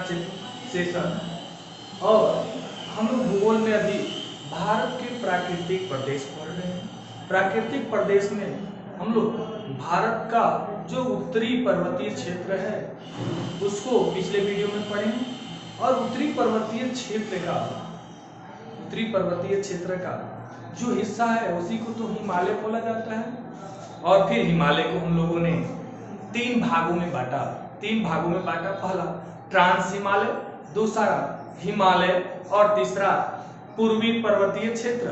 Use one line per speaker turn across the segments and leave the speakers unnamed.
Session. और हम लोग भूगोल में अभी भारत के प्राकृतिक प्रदेश पढ़ रहे हैं। प्राकृतिक प्रदेश में हम लोग भारत का जो उत्तरी पर्वतीय क्षेत्र है उसको पिछले वीडियो में पढ़े हैं। और उत्तरी पर्वतीय क्षेत्र का जो हिस्सा है उसी को तो हिमालय बोला जाता है। और फिर हिमालय को हम लोगों ने तीन भागों में बांटा। पहला ट्रांस हिमालय, दूसरा हिमालय और तीसरा पूर्वी पर्वतीय क्षेत्र।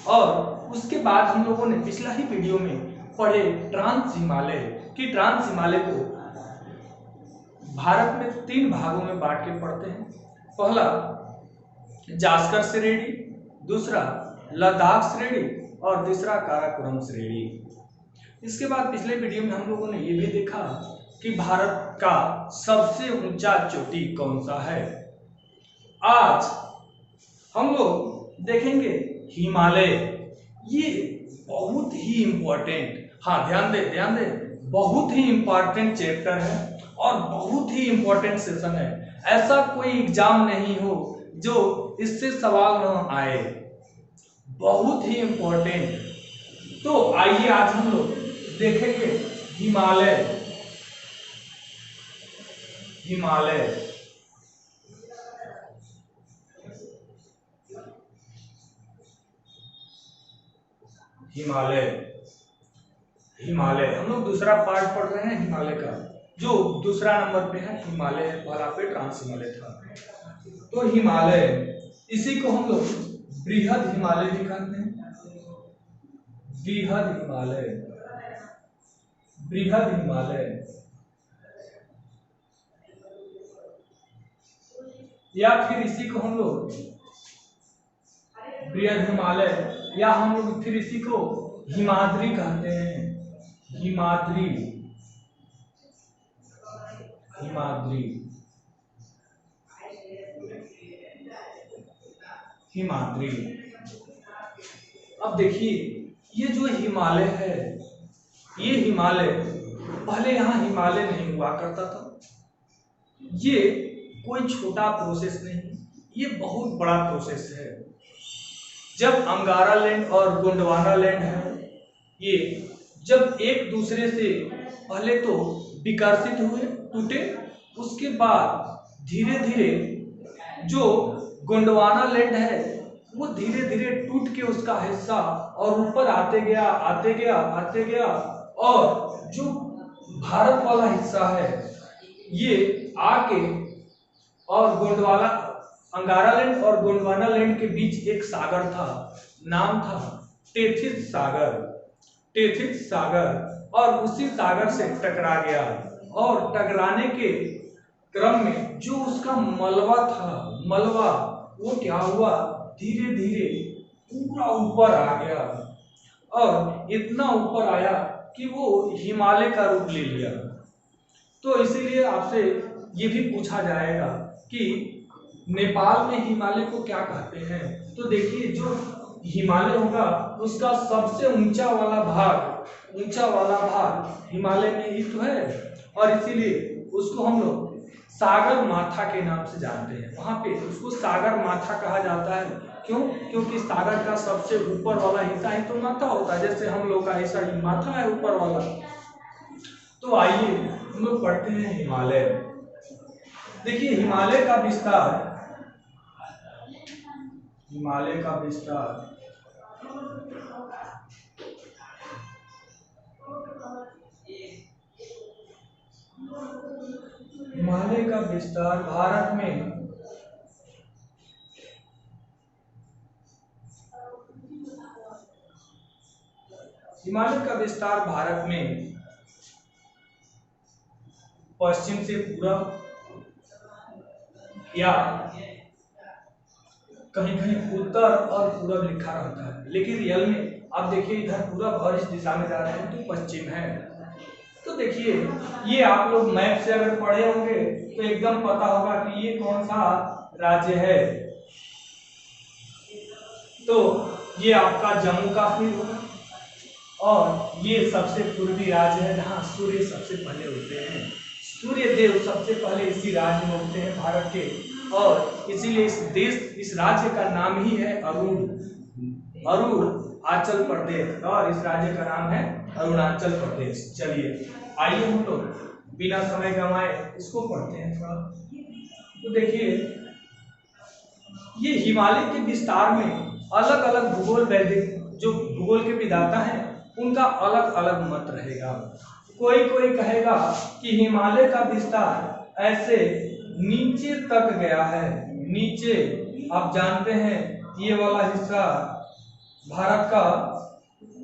और उसके बाद हम लोगों ने पिछला ही वीडियो में पढ़े ट्रांस हिमालय को भारत में तीन भागों में बांट के पढ़ते हैं। पहला जास्कर श्रेणी, दूसरा लद्दाख श्रेणी और तीसरा काराकोरम श्रेणी। इसके बाद पिछले वीडियो में हम लोगों ने ये भी देखा कि भारत का सबसे ऊंचा चोटी कौन सा है। आज हम लोग देखेंगे हिमालय। ये बहुत ही इंपॉर्टेंट, हाँ ध्यान दे, बहुत ही इंपॉर्टेंट चैप्टर है और बहुत ही इंपॉर्टेंट सेशन है। ऐसा कोई एग्जाम नहीं हो जो इससे सवाल न आए, बहुत ही इंपॉर्टेंट। तो आइए आज हम लोग देखेंगे हिमालय। हम लोग दूसरा पार्ट पढ़ रहे हैं हिमालय का, जो दूसरा नंबर पे है हिमालय है, पहला पे ट्रांस हिमालय था। तो हिमालय, इसी को हम लोग बृहद हिमालय भी कहते हैं। बृहद हिमालय या फिर इसी को हम लोग बृहद हिमालय या हम लोग फिर इसी को हिमाद्री कहते हैं। हिमाद्री अब देखिए, ये जो हिमालय है, ये हिमालय पहले यहाँ हिमालय नहीं हुआ करता था। ये कोई छोटा प्रोसेस नहीं, ये बहुत बड़ा प्रोसेस है। जब अंगारा लैंड और गोंडवाना लैंड है, ये जब एक दूसरे से पहले तो विकसित हुए, टूटे, उसके बाद धीरे धीरे जो गोंडवाना लैंड है वो धीरे धीरे टूट के उसका हिस्सा और ऊपर आते गया और जो भारत वाला हिस्सा है ये आके और अंगारा लैंड और गोंडवाना लैंड के बीच एक सागर था, नाम था टेथिस सागर। और उसी सागर से टकरा गया और टकराने के क्रम में जो उसका मलबा वो क्या हुआ, धीरे धीरे पूरा ऊपर आ गया और इतना ऊपर आया कि वो हिमालय का रूप ले लिया। तो इसीलिए आपसे ये भी पूछा जाएगा कि नेपाल में हिमालय को क्या कहते हैं। तो देखिए, जो हिमालय होगा उसका सबसे ऊंचा वाला भाग हिमालय में ही तो है और इसीलिए उसको हम लोग सागर माथा के नाम से जानते हैं। वहां पे उसको सागर माथा कहा जाता है। क्यों? क्योंकि सागर का सबसे ऊपर वाला हिस्सा ही तो माथा होता है, जैसे हम लोग का हिस्सा ही माथा है ऊपर वाला। तो आइए हम लोग पढ़ते हैं हिमालय। देखिए, हिमालय का विस्तार भारत में पश्चिम से पूरब या कहीं कहीं उत्तर और पूरब लिखा रहता है, लेकिन रियल में आप देखिए इधर पूरब और इस दिशा में जा रहे हैं तो पश्चिम है। तो देखिए, ये आप लोग मैप से अगर पढ़े होंगे तो एकदम पता होगा कि ये कौन सा राज्य है। तो ये आपका जम्मू कश्मीर होगा और ये सबसे पूर्वी राज्य है जहाँ सूर्य सबसे पहले होते हैं। सूर्य देव सबसे पहले इसी राज्य में उगते हैं भारत के, और इसीलिए इस राज्य का नाम ही है अरुणाचल प्रदेश, और इस राज्य का नाम है अरुणाचल प्रदेश। चलिए आइए हम लोग बिना समय गंवाए इसको पढ़ते हैं थोड़ा। तो देखिए, ये हिमालय के विस्तार में अलग अलग भूगोल वैदिक जो भूगोल के विधाता हैं उनका अलग अलग मत रहेगा। कोई कोई कहेगा कि हिमालय का विस्तार ऐसे नीचे तक गया है, नीचे आप जानते हैं ये वाला हिस्सा भारत का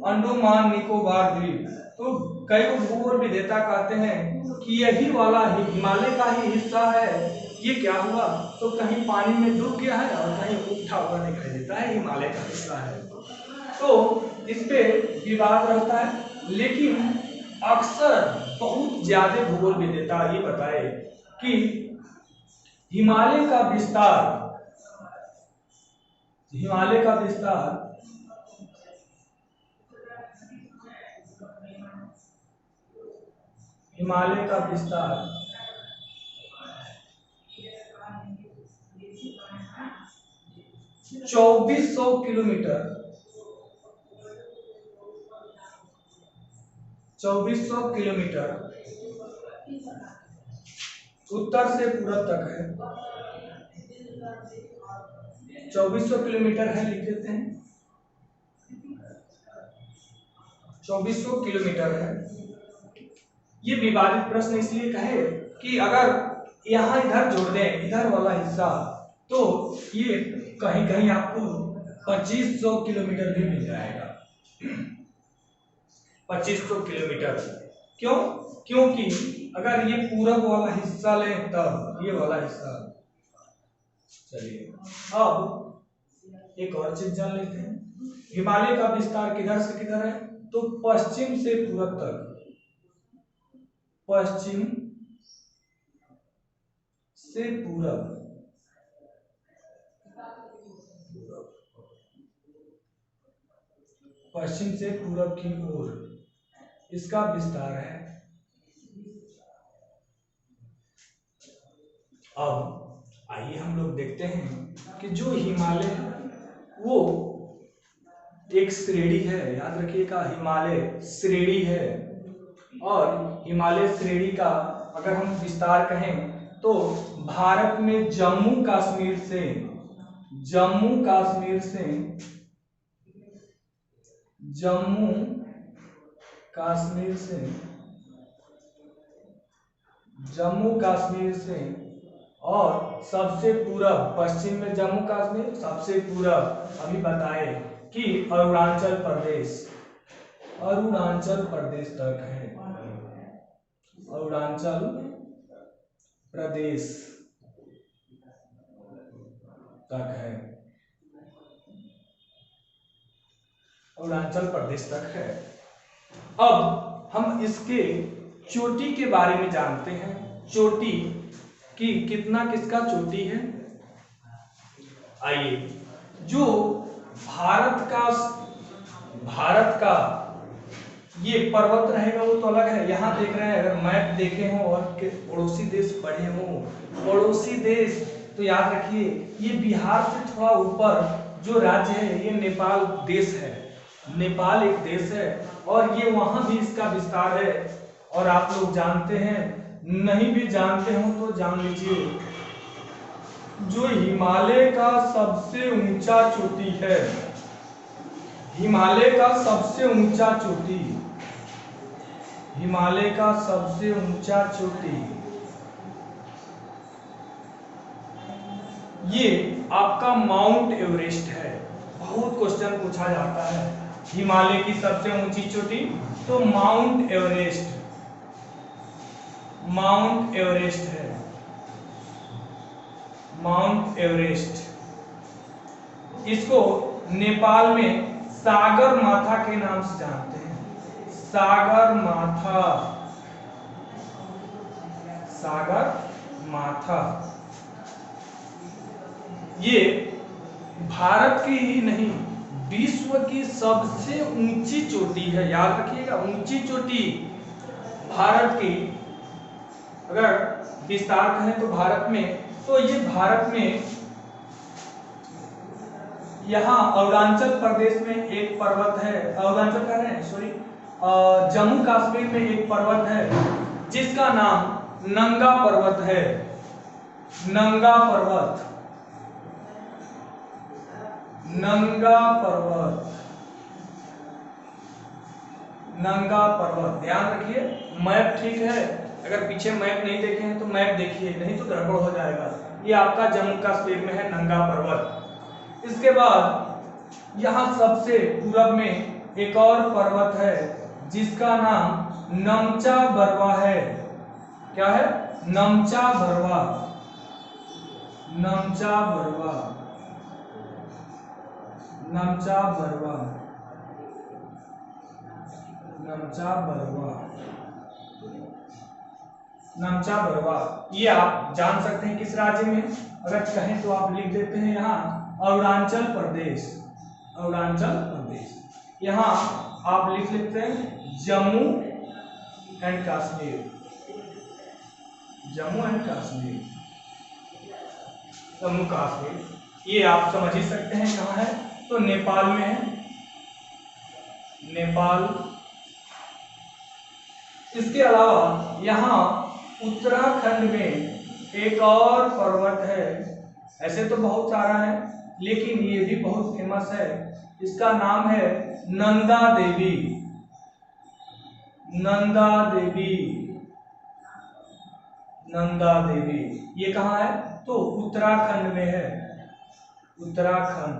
अंडमान निकोबार द्वीप, तो कई भूगोल विधेता कहते हैं कि यही वाला हिमालय का ही हिस्सा है। ये क्या हुआ, तो कहीं पानी में डूब गया है और कहीं उठा हुआ दिखाई देता है, हिमालय का हिस्सा है। तो इस पे विवाद रहता है, लेकिन अक्सर बहुत ज्यादा भूगोल विधेता ये बताए कि हिमालय का विस्तार हिमालय का विस्तार 2400 किलोमीटर 2400 किलोमीटर उत्तर से पूरब तक है। 2400 किलोमीटर है, लिख देते हैं 2400 किलोमीटर है। ये विवादित प्रश्न इसलिए कहे कि अगर यहाँ इधर जोड़ दें इधर वाला हिस्सा, तो ये कहीं कहीं आपको 2500 किलोमीटर भी मिल जाएगा। 2500 किलोमीटर क्यों? क्योंकि अगर ये पूरब वाला हिस्सा लें तब ये वाला हिस्सा। चलिए अब एक और चीज जान लेते हैं, हिमालय का विस्तार किधर से किधर है, तो पश्चिम से पूरब तक, पश्चिम से पूरब, पश्चिम से पूरब की ओर इसका विस्तार है। अब आइए हम लोग देखते हैं कि जो हिमालय वो एक श्रेणी है, याद रखिएगा हिमालय श्रेणी है, और हिमालय श्रेणी का अगर हम विस्तार कहें तो भारत में जम्मू कश्मीर से जम्मू कश्मीर से और सबसे पूरब, पश्चिम में जम्मू कश्मीर, सबसे पूरब अभी बताए कि अरुणाचल प्रदेश तक है, अरुणाचल प्रदेश तक है, अरुणाचल प्रदेश तक है। अब हम इसके चोटी के बारे में जानते हैं, चोटी की कितना किसका चोटी है। आइए, जो भारत का ये पर्वत रहेगा वो तो अलग है। यहाँ देख रहे हैं, अगर मैप देखे हो और पड़ोसी देश पढ़े हो, पड़ोसी देश तो याद रखिए ये बिहार से थोड़ा ऊपर जो राज्य है ये नेपाल देश है, नेपाल एक देश है, और ये वहां भी इसका विस्तार है। और आप लोग जानते हैं, नहीं भी जानते हो तो जान लीजिए, जो हिमालय का सबसे ऊंचा चोटी है, हिमालय का सबसे ऊंचा चोटी ये आपका माउंट एवरेस्ट है। बहुत क्वेश्चन पूछा जाता है हिमालय की सबसे ऊंची चोटी, तो माउंट एवरेस्ट है, माउंट एवरेस्ट। इसको नेपाल में सागर माथा के नाम से जानते हैं, सागर माथा। ये भारत की ही नहीं विश्व की सबसे ऊंची चोटी है, याद रखिएगा ऊंची चोटी भारत की अगर विस्तार कहें तो भारत में, तो ये भारत में यहाँ अरुणाचल प्रदेश में एक पर्वत है, अरुणाचल कह रहे हैं सॉरी, जम्मू कश्मीर में एक पर्वत है जिसका नाम नंगा पर्वत है। नंगा पर्वत, नंगा पर्वत, नंगा पर्वत। ध्यान रखिए, मैप ठीक है, अगर पीछे मैप नहीं देखे हैं तो मैप देखिए, नहीं तो गड़बड़ हो जाएगा। ये आपका जम्मू कश्मीर में है नंगा पर्वत। इसके बाद यहाँ सबसे पूरब में एक और पर्वत है जिसका नाम नमचा बरवा है। क्या है? नमचा बरवा, नमचा बरवा, नमचा बरवा, नमचा बरवा, नमचा बरवा। ये आप जान सकते हैं किस राज्य में, अगर कहें तो आप लिख देते हैं यहाँ अरुणाचल प्रदेश, अरुणाचल प्रदेश। यहाँ आप लिख लेते हैं जम्मू एंड कश्मीर, जम्मू एंड कश्मीर, जम्मू कश्मीर। ये आप समझ ही सकते हैं कहाँ है, तो नेपाल में है, नेपाल। इसके अलावा यहाँ उत्तराखंड में एक और पर्वत है, ऐसे तो बहुत सारा है लेकिन ये भी बहुत फेमस है, इसका नाम है नंदा देवी, नंदा देवी, नंदा देवी। ये कहाँ है? तो उत्तराखंड में है, उत्तराखंड,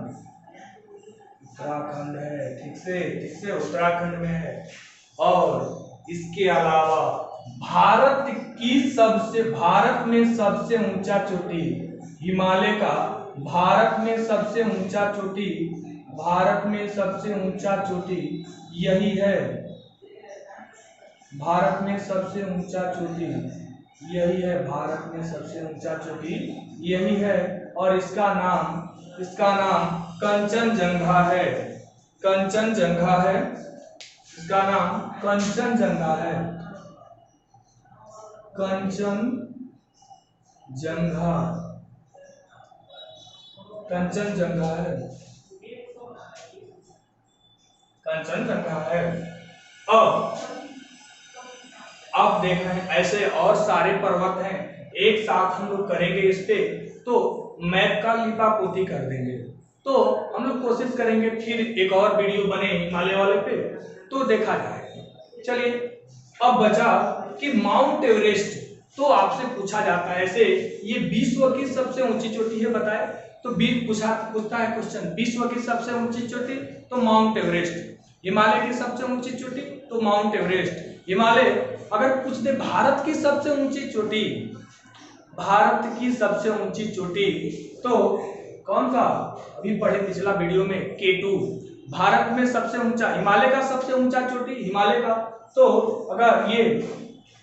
उत्तराखंड है, ठीक से उत्तराखंड में है। और इसके अलावा भारत में सबसे ऊंचा चोटी हिमालय का, भारत में सबसे ऊंचा चोटी, भारत में सबसे ऊंचा चोटी यही है, भारत में सबसे ऊंचा चोटी यही है, भारत में सबसे ऊंचा चोटी यही है। और इसका नाम कंचनजंगा है, कंचनजंगा है, इसका नाम कंचनजंगा है, कंचनजंगा, कंचनजंगा है, कंचनजंगा है। अब आप देख रहे हैं ऐसे और सारे पर्वत हैं, एक साथ हम लोग करेंगे इस पे तो मैप का लिपापोती कर देंगे। तो हम लोग कोशिश करेंगे फिर एक और वीडियो बने हिमालय वाले पे तो देखा जाएगा। चलिए अब बचा कि माउंट एवरेस्ट, तो आपसे पूछा जाता है ऐसे ये विश्व की सबसे ऊंची चोटी है बताए, तो पूछता है क्वेश्चन, विश्व की सबसे ऊंची चोटी तो माउंट एवरेस्ट, हिमालय की सबसे ऊंची चोटी तो माउंट एवरेस्ट, हिमालय। अगर पूछ दे भारत की सबसे ऊंची चोटी, भारत की सबसे ऊंची चोटी तो कौन सा, अभी पढ़े पिछला वीडियो में K2, भारत में सबसे ऊंचा, हिमालय का सबसे ऊंचा चोटी हिमालय का, तो अगर ये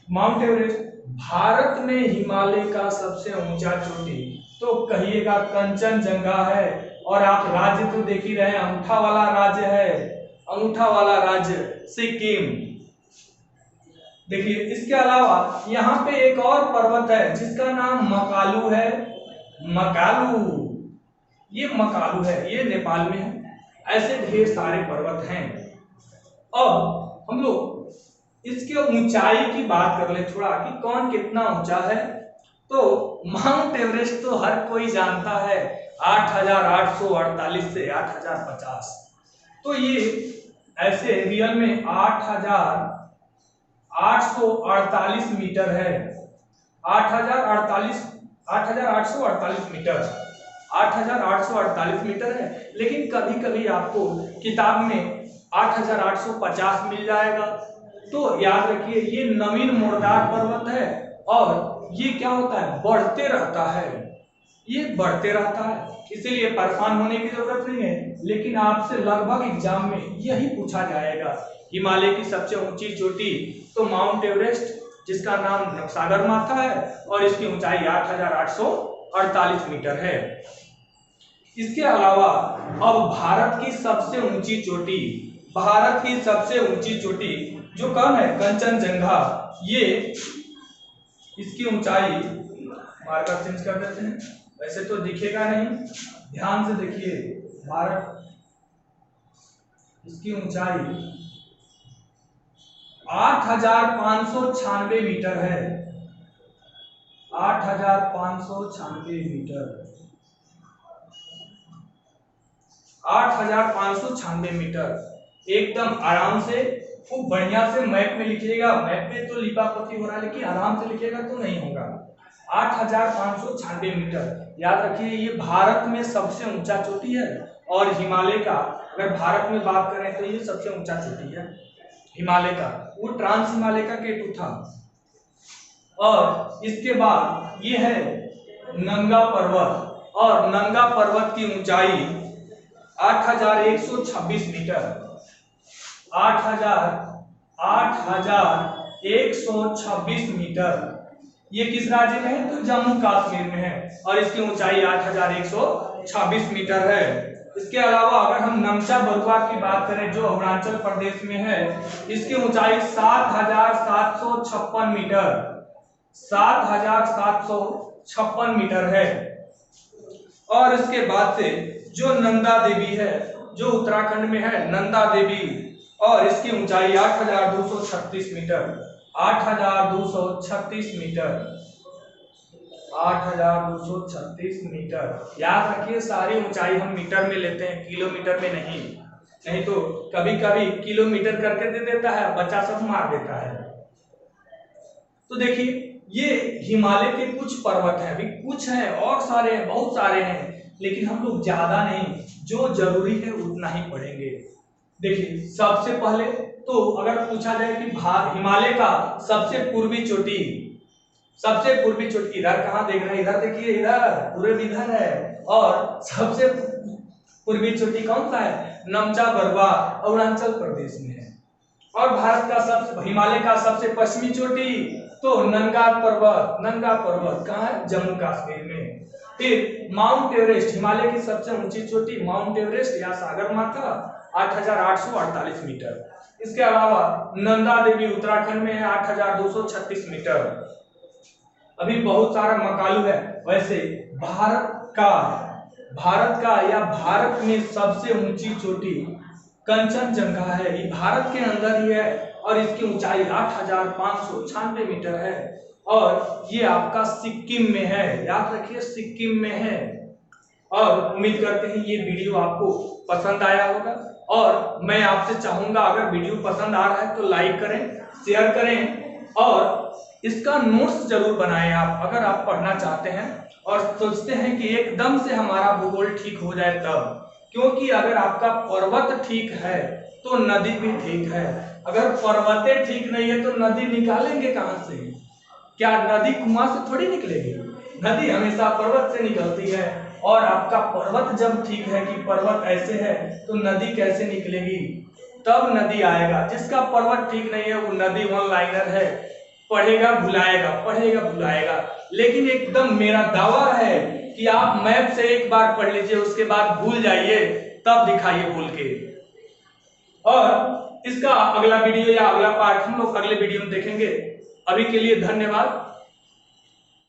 माउंट एवरेस्ट, भारत में हिमालय का सबसे ऊंचा चोटी तो कहिएगा कंचनजंगा है। और आप राज्य तो देख ही रहे हैं, अंगूठा वाला राज्य है, अंगूठा वाला राज्य सिक्किम। देखिए इसके अलावा यहाँ पे एक और पर्वत है जिसका नाम मकालू है, मकालू, ये मकालू है, ये नेपाल में है। ऐसे ढेर सारे पर्वत हैं। अब हम लोग इसके ऊंचाई की बात कर ले थोड़ा कि कौन कितना ऊंचा है। तो माउंट एवरेस्ट तो हर कोई जानता है 8,848 से 8,050, तो ये ऐसे रियल में 8,848 मीटर है, 8,848 मीटर, 8,848 मीटर है। लेकिन कभी कभी आपको किताब में 8,850 मिल जाएगा, तो याद रखिए ये नवीन मोरदार पर्वत है और ये क्या होता है, बढ़ते रहता है, ये बढ़ते रहता है, इसीलिए परेशान होने की जरूरत नहीं है। लेकिन आपसे लगभग एग्जाम में यही पूछा जाएगा, हिमालय की सबसे ऊंची चोटी तो माउंट एवरेस्ट जिसका नाम सागर माथा है और इसकी ऊंचाई 8,848 मीटर है। इसके अलावा अब भारत की सबसे ऊंची चोटी, भारत की सबसे ऊंची चोटी जो कौन है, कंचनजंगा, ये इसकी ऊंचाई, मार्कर चेंज कर देते हैं, वैसे तो दिखेगा नहीं, ध्यान से देखिए। भारत, इसकी ऊंचाई 8,596 मीटर है। 8,596 मीटर, 8,596 मीटर। एकदम आराम से, खूब बढ़िया से मैप में लिखिएगा। मैप में तो लिपापोती हो रहा है, लेकिन आराम से लिखिएगा तो नहीं होगा। 8,596 मीटर, याद रखिए। ये भारत में सबसे ऊंचा चोटी है। और हिमालय का, अगर भारत में बात करें तो ये सबसे ऊंचा चोटी है हिमालय का। वो ट्रांस हिमालय का केटू था। और इसके बाद ये है नंगा पर्वत, और नंगा पर्वत की ऊंचाई 8,126 मीटर। 8,126 मीटर। ये किस राज्य में है? तो जम्मू कश्मीर में है, और इसकी ऊंचाई 8,126 मीटर है। इसके अलावा अगर हम नमचा बरुआ की बात करें, जो अरुणाचल प्रदेश में है, इसकी ऊंचाई 7,756 मीटर, 7,756 मीटर है। और इसके बाद से जो नंदा देवी है, जो उत्तराखंड में है, नंदा देवी, और इसकी ऊंचाई 8,236 मीटर, 8,236 मीटर, 8,236 मीटर। याद रखिए, सारी ऊंचाई हम मीटर में लेते हैं, किलोमीटर में नहीं। नहीं तो कभी कभी किलोमीटर करके दे देता है, बच्चा सब मार देता है। तो देखिए, ये हिमालय के कुछ पर्वत हैं, अभी कुछ हैं, और सारे हैं, बहुत सारे हैं, लेकिन हम लोग ज्यादा नहीं, जो जरूरी है उतना ही पढ़ेंगे। देखिए, सबसे पहले तो अगर पूछा जाए कि हिमालय का सबसे पूर्वी चोटी, सबसे पूर्वी चोटी इधर कहाँ देख रहे हैं? इधर देखिए, इधर पूरे इधर है। और सबसे पूर्वी चोटी कौन सा है? नमचा बरुआ, अरुणाचल प्रदेश में है। और भारत का सबसे, हिमालय का सबसे पश्चिमी चोटी तो नंगा पर्वत, नंगा पर्वत कहाँ है? जम्मू कश्मीर में। फिर माउंट एवरेस्ट, हिमालय की सबसे ऊंची चोटी माउंट एवरेस्ट या सागरमाथा, 8,848 मीटर। इसके अलावा नंदा देवी उत्तराखंड में है, 8,236 मीटर। अभी बहुत सारा मकालू है। वैसे भारत का या भारत में सबसे ऊंची चोटी कंचनजंगा है। ये भारत के अंदर ही है, और इसकी ऊंचाई 8,596 मीटर है। और ये आपका सिक्किम में है, याद रखिए, सिक्किम में है। और उम्मीद करते हैं ये वीडियो आपको पसंद आया होगा, और मैं आपसे चाहूंगा, अगर वीडियो पसंद आ रहा है तो लाइक करें, शेयर करें, और इसका नोट्स जरूर बनाएं आप, अगर आप पढ़ना चाहते हैं और सोचते हैं कि एकदम से हमारा भूगोल ठीक हो जाए तब। क्योंकि अगर आपका पर्वत ठीक है तो नदी भी ठीक है। अगर पर्वतें ठीक नहीं है तो नदी निकालेंगे कहां से? क्या नदी कुआं से थोड़ी निकलेगी? नदी हमेशा पर्वत से निकलती है। और आपका पर्वत जब ठीक है कि पर्वत ऐसे है, तो नदी कैसे निकलेगी? तब नदी आएगा। जिसका पर्वत ठीक नहीं है वो नदी वन लाइनर है, पढ़ेगा भुलाएगा, पढ़ेगा भुलाएगा। लेकिन एकदम मेरा दावा है कि आप मैप से एक बार पढ़ लीजिए, उसके बाद भूल जाइए, तब दिखाइए भूल के। और इसका अगला वीडियो या अगला पार्ट हम लोग अगले वीडियो में देखेंगे। अभी के लिए धन्यवाद।